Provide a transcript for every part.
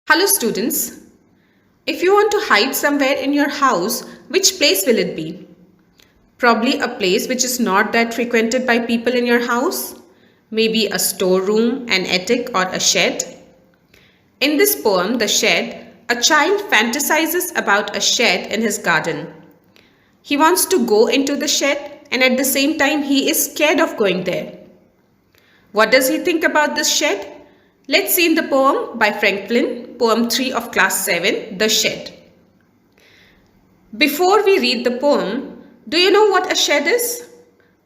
Hello students, if you want to hide somewhere in your house, which place will it be? Probably a place which is not that frequented by people in your house, maybe a storeroom, an attic or a shed. In this poem, The Shed, a child fantasizes about a shed in his garden. He wants to go into the shed and at the same time he is scared of going there. What does he think about this shed? Let's see in the poem by Franklin, poem 3 of class 7, The Shed. Before we read the poem, do you know what a shed is?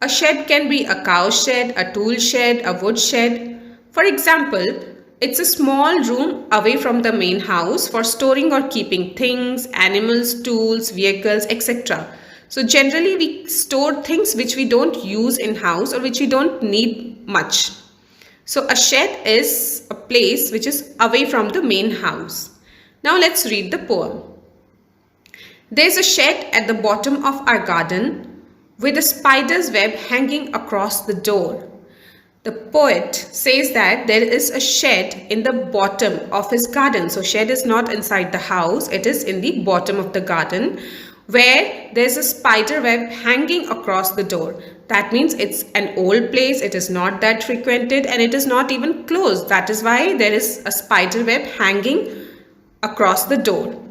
A shed can be a cow shed, a tool shed, a wood shed. For example, it's a small room away from the main house for storing or keeping things, animals, tools, vehicles, etc. So generally we store things which we don't use in house or which we don't need much. So a shed is a place which is away from the main house. Now let's read the poem. There's a shed at the bottom of our garden with a spider's web hanging across the door. The poet says that there is a shed in the bottom of his garden. So shed is not inside the house, it is in the bottom of the garden where there's a spider web hanging across the door. That means it's an old place, it is not that frequented and it is not even closed. That is why there is a spider web hanging across the door.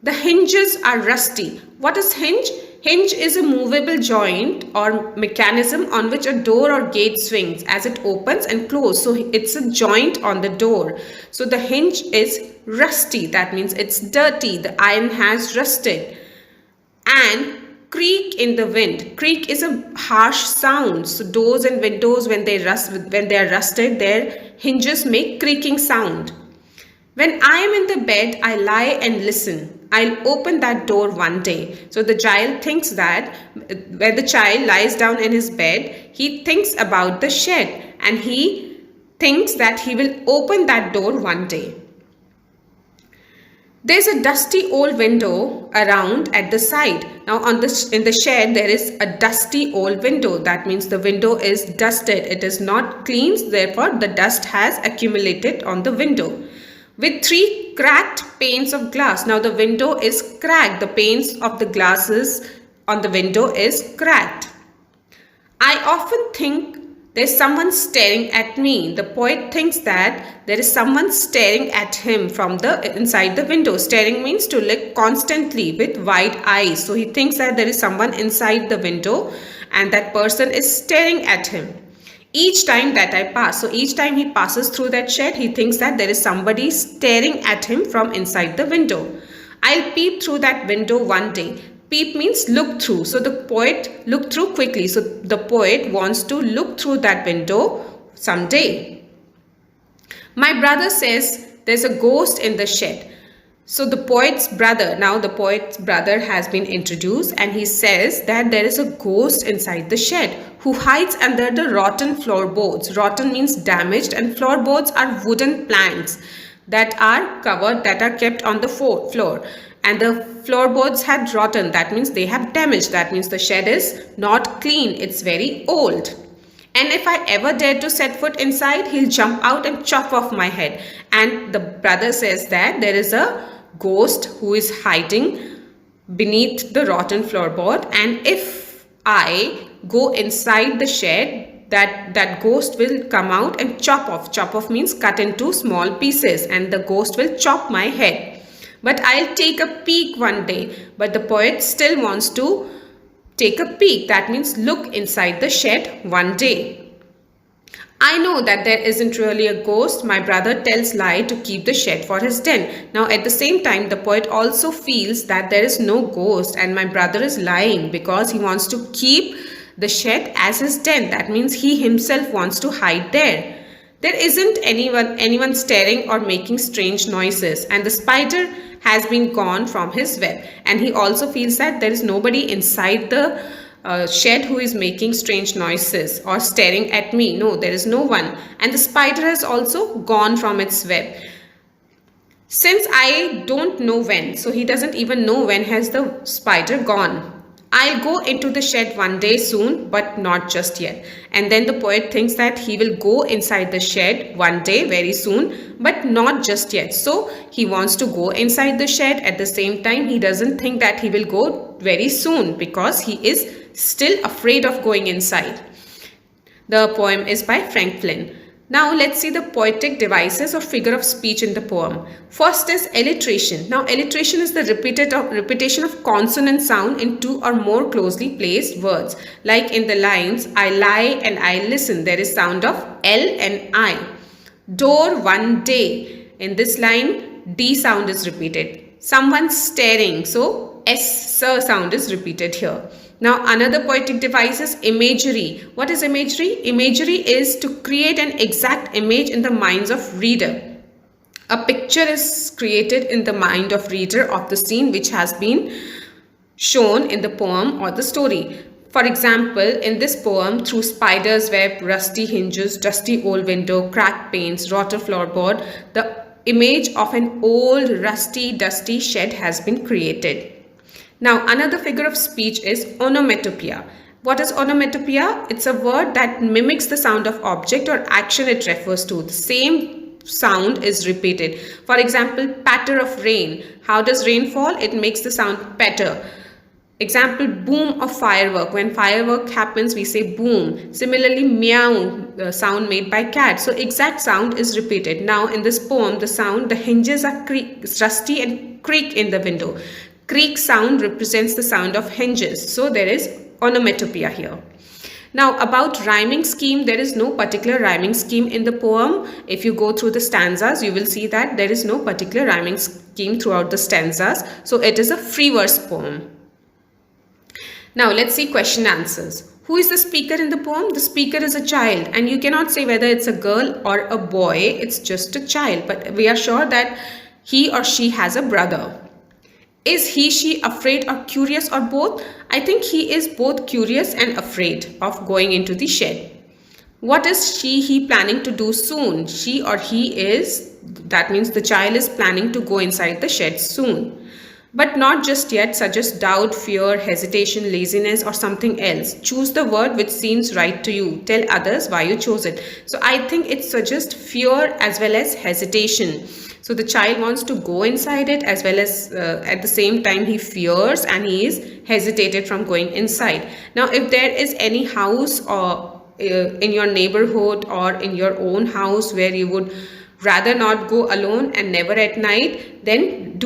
The hinges are rusty. What is hinge? Hinge is a movable joint or mechanism on which a door or gate swings as it opens and closes. So it's a joint on the door. So the hinge is rusty. That means it's dirty. The iron has rusted. And creak in the wind. Creak is a harsh sound. So doors and windows when they are rusted, their hinges make creaking sound. When I am in the bed, I lie and listen. I'll open that door one day. So the child thinks that when the child lies down in his bed, he thinks about the shed and he thinks that he will open that door one day. There's a dusty old window around at the side. Now in the shed there is a dusty old window. That means the window is dusted. It is not clean, therefore the dust has accumulated on the window. With 3 cracked panes of glass. Now the window is cracked. The panes of the glasses on the window is cracked. I often think there's someone staring at me. The poet thinks that there is someone staring at him from the inside the window. Staring means to look constantly with wide eyes. So he thinks that there is someone inside the window and that person is staring at him. Each time that I pass, so each time he passes through that shed, he thinks that there is somebody staring at him from inside the window. I'll peep through that window one day. Peep means look through. So the poet looked through quickly. So the poet wants to look through that window someday. My brother says there's a ghost in the shed. So the poet's brother has been introduced and he says that there is a ghost inside the shed who hides under the rotten floorboards. Rotten means damaged and floorboards are wooden planks that are covered, that are kept on the floor. And the floorboards had rotten, that means they have damaged. That means the shed is not clean, it's very old. And if I ever dare to set foot inside, he'll jump out and chop off my head. And the brother says that there is a ghost who is hiding beneath the rotten floorboard, and if I go inside the shed, that ghost will come out and chop off. Chop off means cut into small pieces, and the ghost will chop my head. But I'll take a peek one day. But the poet still wants to take a peek. That means look inside the shed one day. I know that there isn't really a ghost. My brother tells lie to keep the shed for his den. Now at the same time, the poet also feels that there is no ghost and my brother is lying because he wants to keep the shed as his den. That means he himself wants to hide there. There isn't anyone staring or making strange noises, and the spider has been gone from his web. And he also feels that there is nobody inside the shed who is making strange noises or staring at me. No, there is no one. And the spider has also gone from its web. Since I don't know when, so he doesn't even know when has the spider gone. I'll go into the shed one day soon, but not just yet. And then the poet thinks that he will go inside the shed one day very soon, but not just yet. So he wants to go inside the shed. At the same time, he doesn't think that he will go very soon because he is still afraid of going inside. The poem is by Frank Flynn. Now let's see the poetic devices or figure of speech in the poem. First is alliteration. Now alliteration is the repetition of consonant sound in two or more closely placed words. Like in the lines, I lie and I listen, there is sound of L and I. Door one day. In this line, D sound is repeated. Someone staring, so S sound is repeated here. Now another poetic device is imagery. What is imagery? Imagery is to create an exact image in the minds of reader. A picture is created in the mind of reader of the scene which has been shown in the poem or the story. For example, in this poem, through spider's web, rusty hinges, dusty old window, cracked panes, rotten floorboard, the image of an old, rusty, dusty shed has been created. Now, another figure of speech is onomatopoeia. What is onomatopoeia? It's a word that mimics the sound of object or action it refers to. The same sound is repeated. For example, patter of rain. How does rain fall? It makes the sound patter. Example, boom of firework. When firework happens, we say boom. Similarly, meow, the sound made by cat. So exact sound is repeated. Now, in this poem, the hinges are rusty and creak in the window. Creak sound represents the sound of hinges. So there is onomatopoeia here. Now about rhyming scheme, there is no particular rhyming scheme in the poem. If you go through the stanzas, you will see that there is no particular rhyming scheme throughout the stanzas. So it is a free verse poem. Now let's see question answers. Who is the speaker in the poem? The speaker is a child, and you cannot say whether it's a girl or a boy. It's just a child, but we are sure that he or she has a brother. Is he, she afraid or curious or both? I think he is both curious and afraid of going into the shed. What is she, he planning to do soon? She or he is, that means the child is planning to go inside the shed soon. But not just yet suggests doubt, fear, hesitation, laziness or something else. Choose the word which seems right to you. Tell others why you chose it. So I think it suggests fear as well as hesitation. So the child wants to go inside it as well as at the same time he fears and he is hesitated from going inside. Now if there is any house or in your neighborhood or in your own house where you would rather not go alone and never at night, then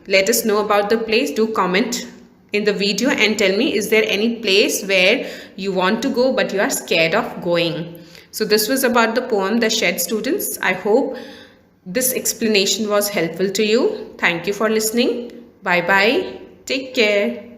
let us know about the place. Do comment in the video and tell me, is there any place where you want to go but you are scared of going? So this was about the poem The Shed, students. I hope this explanation was helpful to you. Thank you for listening. Bye bye. Take care.